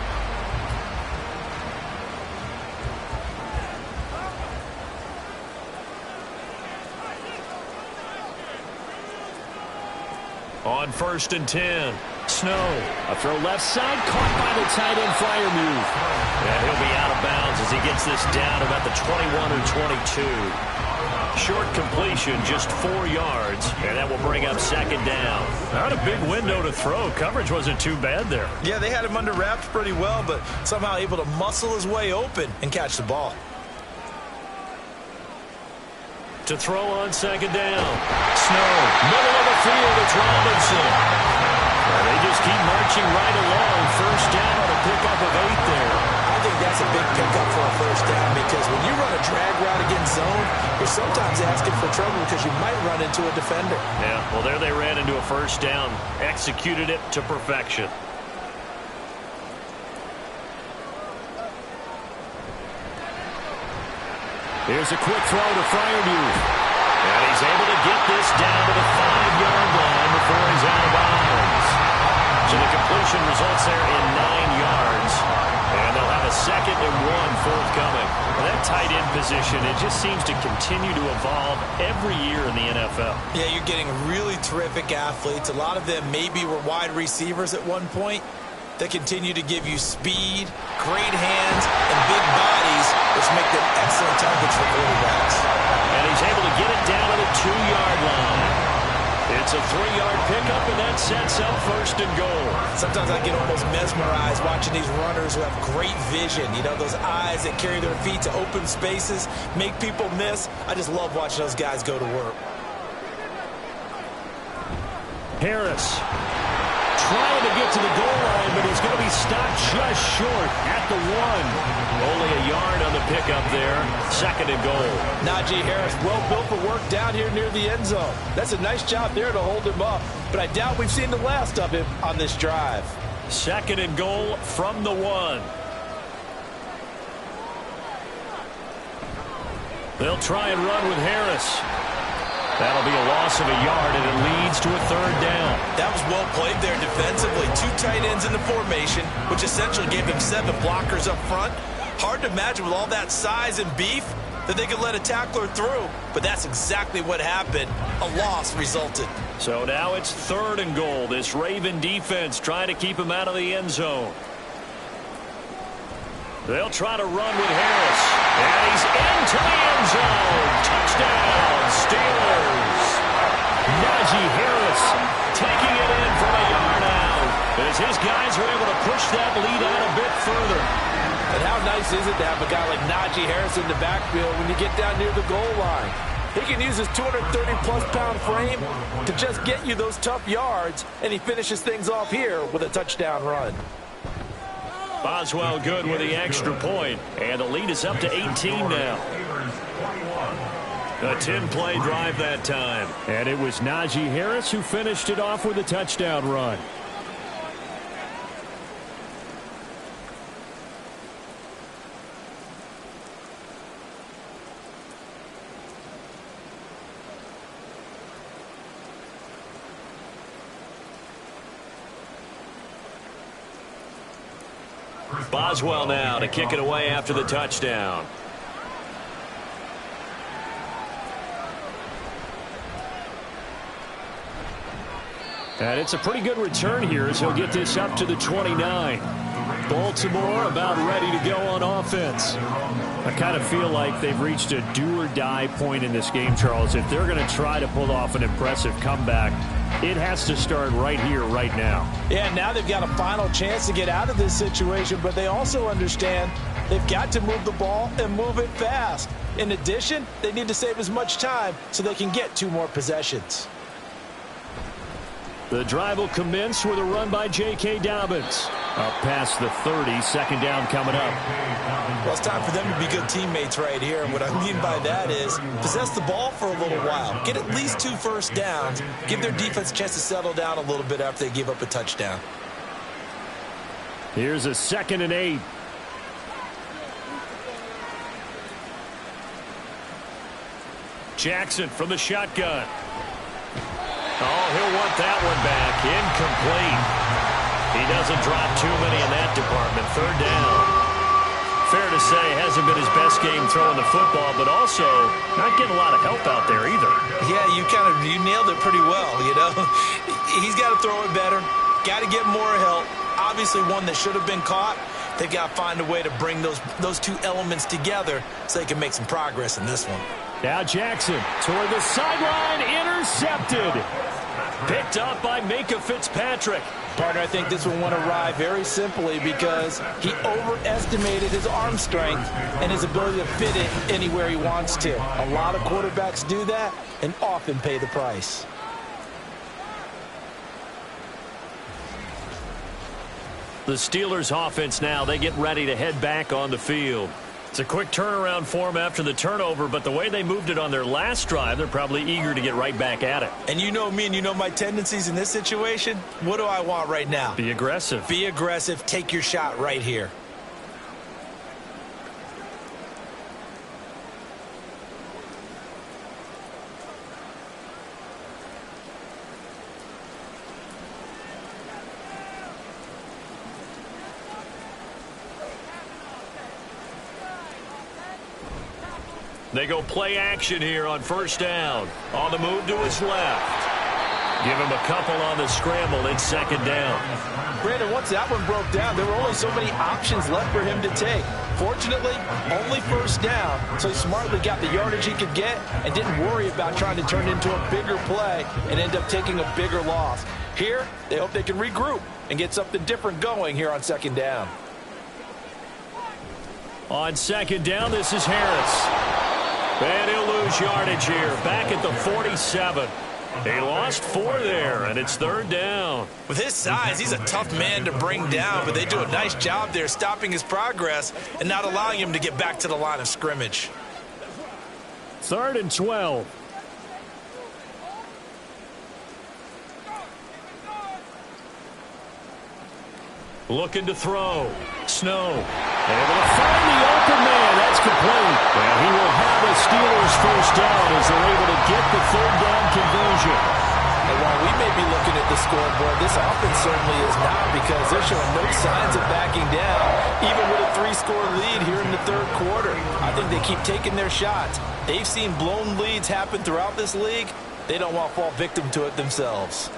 On 1st and 10, Snow. A throw left side, caught by the tight end Freiermuth. And he'll be out of bounds as he gets this down about the 21 or 22. Short completion, just 4 yards, and that will bring up 2nd down. Not a big window to throw. Coverage wasn't too bad there. Yeah, they had him under wraps pretty well, but somehow able to muscle his way open and catch the ball. To throw on 2nd down. Snow, middle of the field, it's Robinson. And they just keep marching right along. 1st down on a pickup of 8 there. I think that's a big pickup for a 1st down because when you run a drag route against zone, you're sometimes asking for trouble because you might run into a defender. Yeah, well, there they ran into a 1st down. Executed it to perfection. Here's a quick throw to Freiermuth. And he's able to get this down to the 5-yard line before he's out of bounds. So the completion results there in 9 yards. And they'll have a 2nd and 1 forthcoming. And that tight end position, it just seems to continue to evolve every year in the NFL. Yeah, you're getting really terrific athletes. A lot of them maybe were wide receivers at one point. They continue to give you speed, great hands, and big bodies, which make them excellent targets for quarterbacks. And he's able to get it down to the 2-yard line. It's a 3-yard pickup, and that sets up 1st and goal. Sometimes I get almost mesmerized watching these runners who have great vision. You know, those eyes that carry their feet to open spaces, make people miss. I just love watching those guys go to work. Harris trying to get to the goal line, but he's going to be stopped just short at the 1. Only a yard on the pickup there. 2nd and goal. Najee Harris, well built for work down here near the end zone. That's a nice job there to hold him up, but I doubt we've seen the last of him on this drive. 2nd and goal from the 1. They'll try and run with Harris. That'll be a loss of a yard, and it leads to a third down. That was well played there defensively. 2 tight ends in the formation, which essentially gave him 7 blockers up front. Hard to imagine with all that size and beef that they could let a tackler through, but that's exactly what happened. A loss resulted. So now it's 3rd and goal. This Raven defense trying to keep him out of the end zone. They'll try to run with Harris. And he's into the end zone. Touchdown, Steelers. Najee Harris taking it in from a yard out as his guys are able to push that lead out a bit further. And how nice is it to have a guy like Najee Harris in the backfield when you get down near the goal line? He can use his 230-plus pound frame to just get you those tough yards, and he finishes things off here with a touchdown run. Boswell good with the extra point, and the lead is up to 18 now. A 10-play drive that time. And it was Najee Harris who finished it off with a touchdown run. Boswell now to kick it away after the touchdown. And it's a pretty good return here as he'll get this up to the 29. Baltimore about ready to go on offense. I kind of feel like they've reached a do-or-die point in this game, Charles. If they're going to try to pull off an impressive comeback, it has to start right here, right now. Yeah, now they've got a final chance to get out of this situation, but they also understand they've got to move the ball and move it fast. In addition, they need to save as much time so they can get 2 more possessions. The drive will commence with a run by J.K. Dobbins. Up past the 30, second down coming up. Well, it's time for them to be good teammates right here. And what I mean by that is possess the ball for a little while. Get at least 2 first downs. Give their defense a chance to settle down a little bit after they give up a touchdown. Here's a 2nd and 8. Jackson from the shotgun. Oh, he'll want that one back. Incomplete. He doesn't drop too many in that department. 3rd down. Fair to say, hasn't been his best game throwing the football, but also not getting a lot of help out there either. Yeah, you nailed it pretty well, you know. He's got to throw it better. Got to get more help. Obviously one that should have been caught. They've got to find a way to bring those 2 elements together so they can make some progress in this one. Now Jackson toward the sideline, intercepted. Picked up by Minka Fitzpatrick. Partner, I think this one went awry very simply because he overestimated his arm strength and his ability to fit it anywhere he wants to. A lot of quarterbacks do that and often pay the price. The Steelers offense now, they get ready to head back on the field. It's a quick turnaround for them after the turnover, but the way they moved it on their last drive, they're probably eager to get right back at it. And you know me and you know my tendencies in this situation. What do I want right now? Be aggressive. Be aggressive. Take your shot right here. They go play action here on 1st down. On the move to his left. Give him a couple on the scramble. It's 2nd down. Brandon, once that one broke down, there were only so many options left for him to take. Fortunately, only 1st down, so he smartly got the yardage he could get and didn't worry about trying to turn it into a bigger play and end up taking a bigger loss. Here, they hope they can regroup and get something different going here on 2nd down. On 2nd down, this is Harris. And he'll lose yardage here, back at the 47. He lost 4 there, and it's 3rd down. With his size, he's a tough man to bring down, but they do a nice job there stopping his progress and not allowing him to get back to the line of scrimmage. 3rd and 12. Looking to throw. Snow. Able to find the open man. That's complete. And he will have the Steelers first down as they're able to get the third down conversion. And while we may be looking at the scoreboard, this offense certainly is not, because they're showing no signs of backing down, even with a 3-score lead here in the third quarter. I think they keep taking their shots. They've seen blown leads happen throughout this league. They don't want to fall victim to it themselves.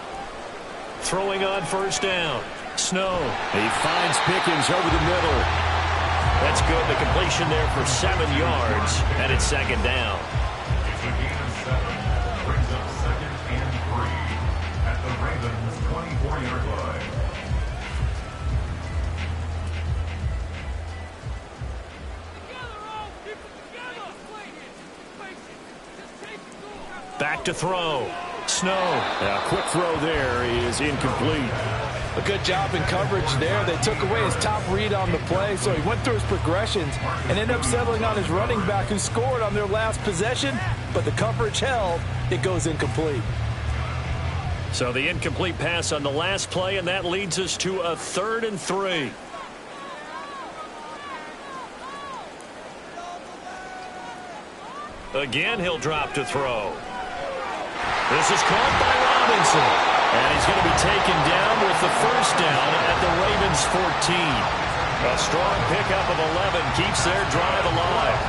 Throwing on first down. Snow. He finds Pickens over the middle. That's good. The completion there for 7 yards, and it's second down. It's a gain of 7. Brings up 2nd and 3 at the Ravens' 24-yard line. Back to throw. Snow. A quick throw there is incomplete. A good job in coverage there. They took away his top read on the play, so he went through his progressions and ended up settling on his running back, who scored on their last possession, but the coverage held. It goes incomplete. So the incomplete pass on the last play, and that leads us to a 3rd and 3. Again, he'll drop to throw. This is caught by Robinson. And he's going to be taken down with the first down at the Ravens' 14. A strong pickup of 11 keeps their drive alive.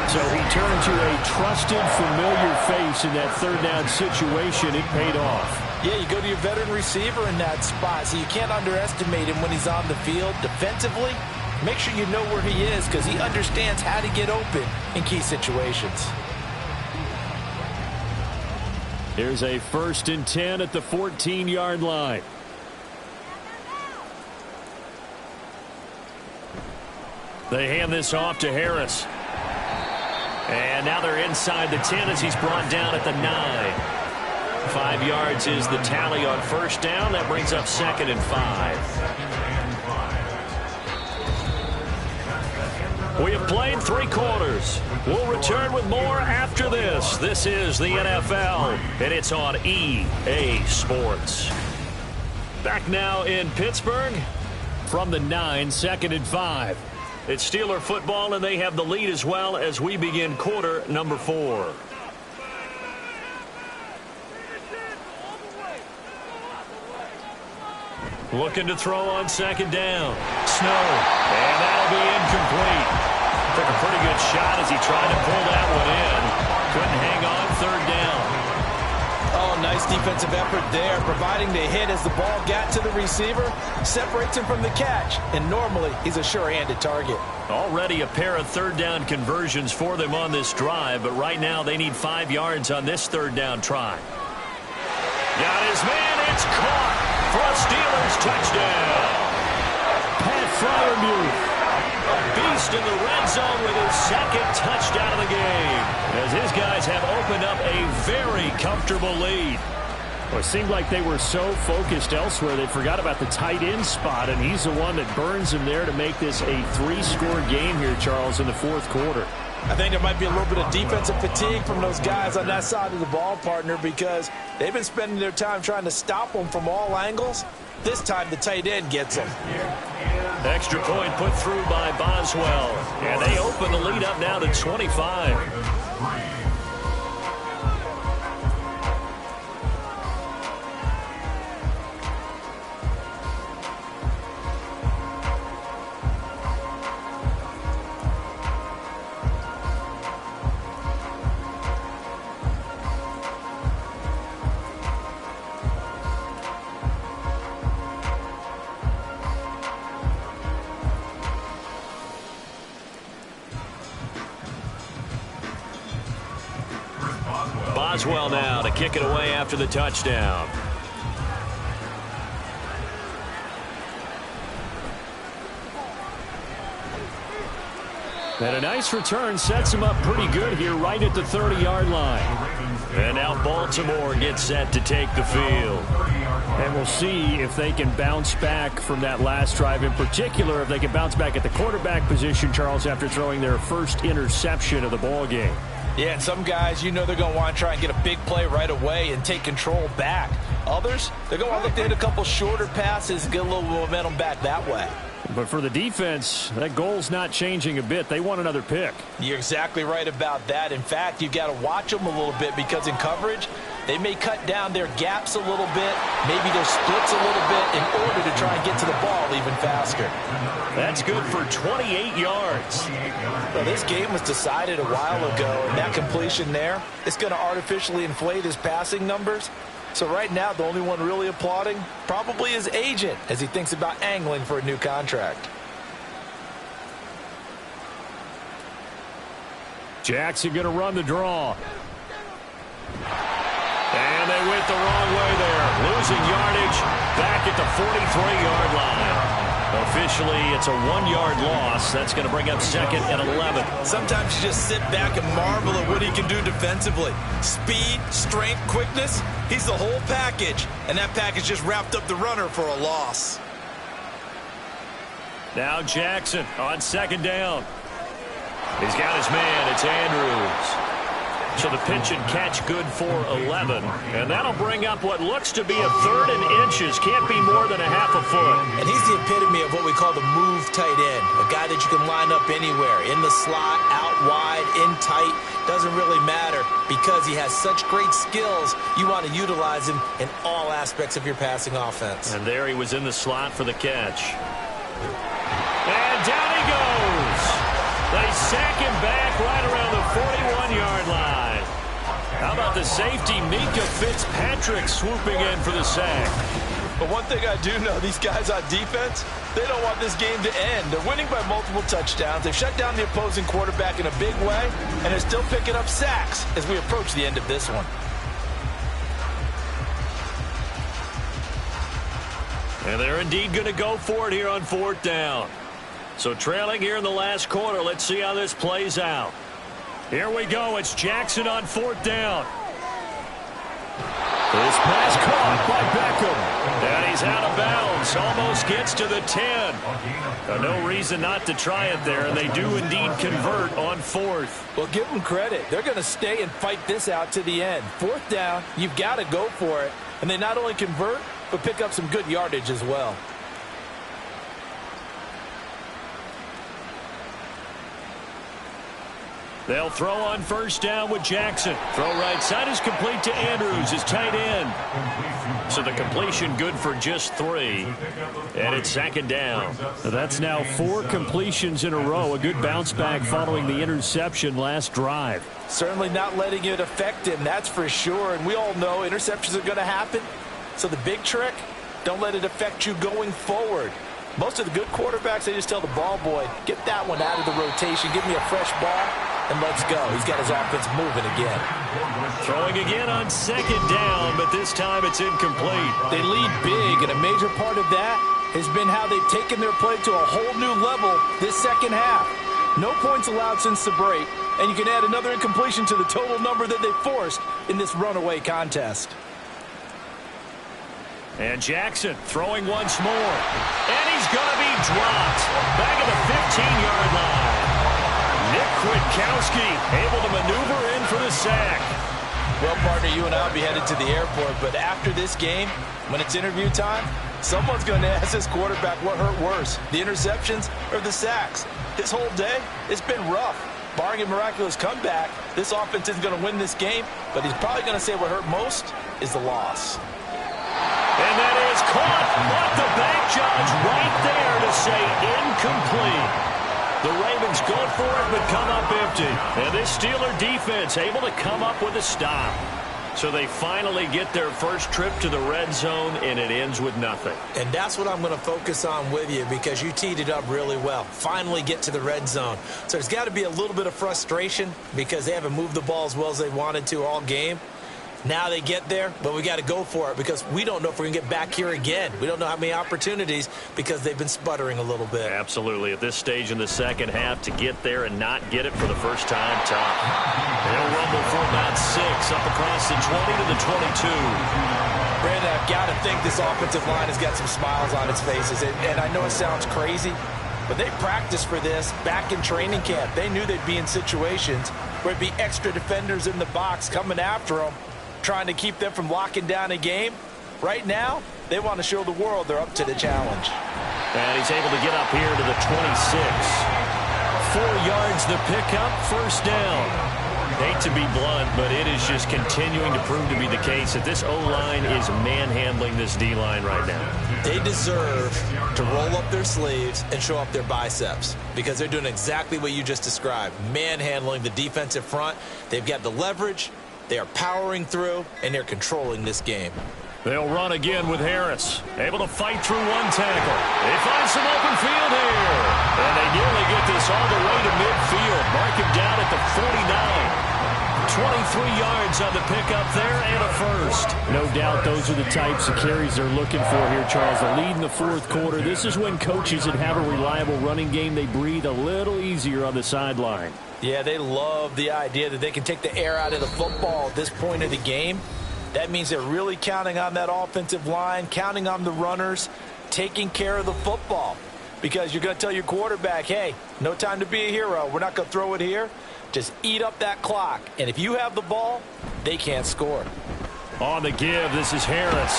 So he turned to a trusted, familiar face in that third down situation. It paid off. Yeah, you go to your veteran receiver in that spot, so you can't underestimate him when he's on the field. Defensively, make sure you know where he is, because he understands how to get open in key situations. Here's a 1st and 10 at the 14-yard line. They hand this off to Harris. And now they're inside the 10 as he's brought down at the 9. 5 yards is the tally on first down. That brings up 2nd and 5. We have played 3 quarters. We'll return with more after this. This is the NFL, and it's on EA Sports. Back now in Pittsburgh from the 9, 2nd and 5. It's Steeler football, and they have the lead as well as we begin quarter number 4. Looking to throw on 2nd down. Snow. And that'll be incomplete. Took a pretty good shot as he tried to pull that one in. Couldn't hang on 3rd down. Oh, nice defensive effort there, providing the hit as the ball got to the receiver, separates him from the catch, and normally he's a sure-handed target. Already a pair of 3rd down conversions for them on this drive, but right now they need 5 yards on this 3rd down try. Got his man, it's caught for a Steelers touchdown. Pat Freiermuth, a beast in the red zone with his 2nd touchdown of the game, as his guys have opened up a very comfortable lead. Well, it seemed like they were so focused elsewhere they forgot about the tight end spot, and he's the one that burns him there to make this a 3-score game here, Charles, in the 4th quarter. I think there might be a little bit of defensive fatigue from those guys on that side of the ball, partner, because they've been spending their time trying to stop them from all angles. This time the tight end gets them. Extra point put through by Boswell, and they open the lead up now to 25. Boswell now to kick it away after the touchdown. And a nice return sets him up pretty good here right at the 30-yard line. And now Baltimore gets set to take the field. And we'll see if they can bounce back from that last drive, in particular if they can bounce back at the quarterback position, Charles, after throwing their first interception of the ball game. Yeah, and some guys, you know, they're going to want to try and get a big play right away and take control back. Others, they're going to want to look to hit a couple shorter passes and get a little momentum back that way. But for the defense, that goal's not changing a bit. They want another pick. You're exactly right about that. In fact, you've got to watch them a little bit because in coverage, they may cut down their gaps a little bit, maybe their splits a little bit in order to try and get to the ball even faster. That's good for 28 yards. Well, this game was decided a while ago, and that completion there is going to artificially inflate his passing numbers. So right now, the only one really applauding probably his agent as he thinks about angling for a new contract. Jackson going to run the draw. And they went the wrong way there. Losing yardage back at the 43-yard line. Officially, it's a 1-yard loss. That's going to bring up 2nd and 11. Sometimes you just sit back and marvel at what he can do defensively. Speed, strength, quickness. He's the whole package. And that package just wrapped up the runner for a loss. Now Jackson on 2nd down. He's got his man. It's Andrews. So the pitch and catch good for 11. And that'll bring up what looks to be a 3rd and inches. Can't be more than a half a foot. And he's the epitome of what we call the move tight end. A guy that you can line up anywhere. In the slot, out wide, in tight. Doesn't really matter because he has such great skills. You want to utilize him in all aspects of your passing offense. And there he was in the slot for the catch. And down he goes. They sack him back right around the 41-yard line. How about the safety, Mika Fitzpatrick, swooping in for the sack? But one thing I do know, these guys on defense, they don't want this game to end. They're winning by multiple touchdowns. They've shut down the opposing quarterback in a big way, and they're still picking up sacks as we approach the end of this one. And they're indeed going to go for it here on 4th down. So trailing here in the last quarter, let's see how this plays out. Here we go. It's Jackson on 4th down. This pass caught by Beckham. And he's out of bounds. Almost gets to the 10. No reason not to try it there, and they do indeed convert on 4th. Well, give them credit. They're going to stay and fight this out to the end. 4th down, you've got to go for it. And they not only convert, but pick up some good yardage as well. They'll throw on 1st down with Jackson. Throw right side is complete to Andrews, his tight end. So the completion good for just 3. And it's 2nd down. That's now 4 completions in a row. A good bounce back following the interception last drive. Certainly not letting it affect him, that's for sure. And we all know interceptions are going to happen. So the big trick, don't let it affect you going forward. Most of the good quarterbacks, they just tell the ball boy, get that one out of the rotation, give me a fresh ball, and let's go. He's got his offense moving again. Throwing again on 2nd down, but this time it's incomplete. They lead big, and a major part of that has been how they've taken their play to a whole new level this second half. No points allowed since the break, and you can add another incompletion to the total number that they forced in this runaway contest. And Jackson throwing once more. And he's going to be dropped. Back at the 15-yard line. Nick Kwiatkowski able to maneuver in for the sack. Well, partner, you and I will be headed to the airport, but after this game, when it's interview time, someone's going to ask this quarterback what hurt worse, the interceptions or the sacks. His whole day, it's been rough. Barring a miraculous comeback, this offense isn't going to win this game, but he's probably going to say what hurt most is the loss. And that is caught, but the back judge right there to say incomplete. The Ravens go for it, but come up empty. And this Steeler defense able to come up with a stop. So they finally get their first trip to the red zone, and it ends with nothing. And that's what I'm going to focus on with you because you teed it up really well. Finally get to the red zone. So there's got to be a little bit of frustration because they haven't moved the ball as well as they wanted to all game. Now they get there, but we got to go for it because we don't know if we're going to get back here again. We don't know how many opportunities because they've been sputtering a little bit. Absolutely. At this stage in the second half, to get there and not get it for the first time, tough. They'll rumble for about 6 up across the 20 to the 22. Brandon, I've got to think this offensive line has got some smiles on its faces. And I know it sounds crazy, but they practiced for this back in training camp. They knew they'd be in situations where it'd be extra defenders in the box coming after them, trying to keep them from locking down a game. Right now, they want to show the world they're up to the challenge. And he's able to get up here to the 26. 4 yards the pickup, first down. Hate to be blunt, but it is just continuing to prove to be the case that this O-line is manhandling this D-line right now. They deserve to roll up their sleeves and show up their biceps because they're doing exactly what you just described, manhandling the defensive front. They've got the leverage, they are powering through, and they're controlling this game. They'll run again with Harris. Able to fight through one tackle. They find some open field here. And they nearly get this all the way to midfield. Mark him down at the 49. 23 yards on the pickup there and a first. No doubt those are the types of carries they're looking for here, Charles. The lead in the fourth quarter. This is when coaches that have a reliable running game, they breathe a little easier on the sideline. Yeah, they love the idea that they can take the air out of the football at this point of the game. That means they're really counting on that offensive line, counting on the runners, taking care of the football. Because you're going to tell your quarterback, hey, no time to be a hero. We're not going to throw it here. Just eat up that clock. And if you have the ball, they can't score. On the give, this is Harris.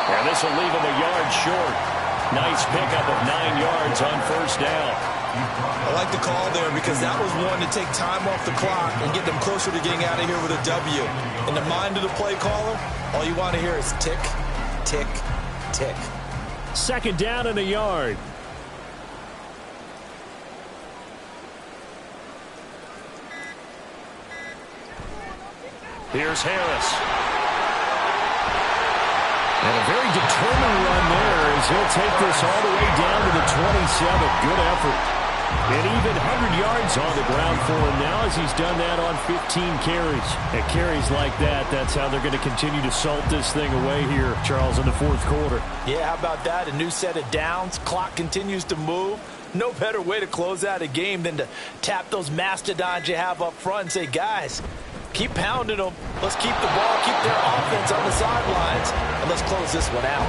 And this will leave him a yard short. Nice pickup of 9 yards on first down. I like the call there because that was one to take time off the clock and get them closer to getting out of here with a W. In the mind of the play caller, all you want to hear is tick, tick, tick. Second down and a yard. Here's Harris. And a very determined run there as he'll take this all the way down to the 27. Good effort. And even 100 yards on the ground for him now as he's done that on 15 carries. At carries like that, that's how they're going to continue to salt this thing away here, Charles, in the fourth quarter. Yeah, how about that? A new set of downs. Clock continues to move. No better way to close out a game than to tap those mastodons you have up front and say, guys, keep pounding them. Let's keep the ball, keep their offense on the sidelines, and let's close this one out.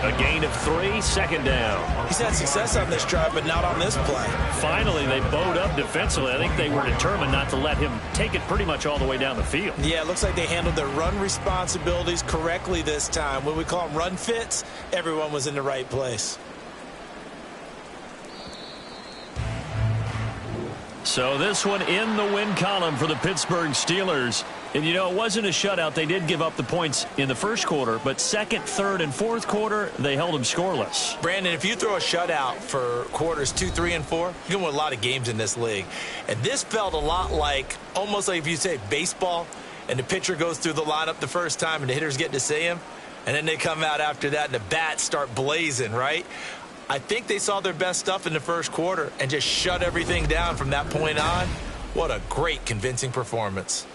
A gain of 3, second down. He's had success on this drive, but not on this play. Finally, they bowed up defensively. I think they were determined not to let him take it pretty much all the way down the field. Yeah, it looks like they handled their run responsibilities correctly this time. When we call them run fits, everyone was in the right place. So this one in the win column for the Pittsburgh Steelers. And, you know, it wasn't a shutout. They did give up the points in the first quarter, but second, third, and fourth quarter, they held them scoreless. Brandon, if you throw a shutout for quarters 2, 3, and 4, you're going to win a lot of games in this league. And this felt a lot like, almost like if you say baseball, and the pitcher goes through the lineup the first time, and the hitters get to see him, and then they come out after that, and the bats start blazing, right? I think they saw their best stuff in the first quarter and just shut everything down from that point on. What a great, convincing performance.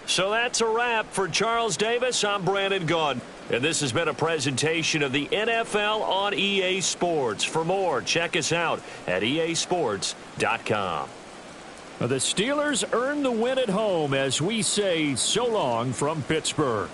So that's a wrap for Charles Davis. I'm Brandon Gaudin. And this has been a presentation of the NFL on EA Sports. For more, check us out at easports.com. The Steelers earn the win at home as we say so long from Pittsburgh.